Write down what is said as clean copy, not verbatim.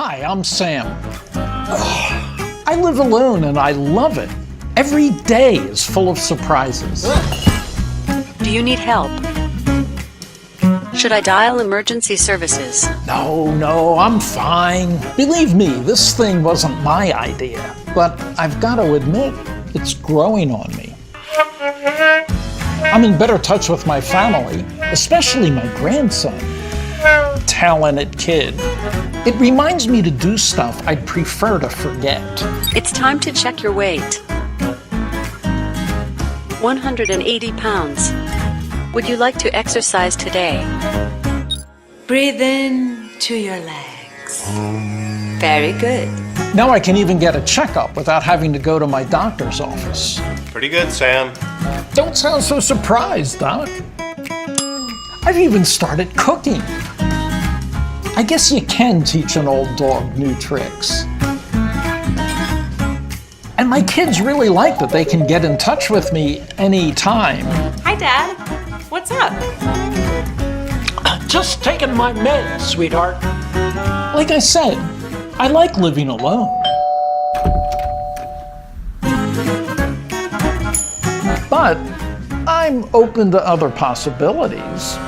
Hi, I'm Sam. I live alone and I love it. Every day is full of surprises. Do you need help? Should I dial emergency services? No, I'm fine. Believe me, this thing wasn't my idea. But I've got to admit, it's growing on me. I'm in better touch with my family, especially my grandson. Talented kid. It reminds me to do stuff I'd prefer to forget. It's time to check your weight. 180 pounds. Would you like to exercise today? Breathe in to your legs. Very good. Now I can even get a checkup without having to go to my doctor's office. Pretty good, Sam. Don't sound so surprised, Doc. I've even started cooking. I guess you can teach an old dog new tricks. And my kids really like that they can get in touch with me anytime. Hi, Dad. What's up? Just taking my meds, sweetheart. Like I said, I like living alone. But I'm open to other possibilities.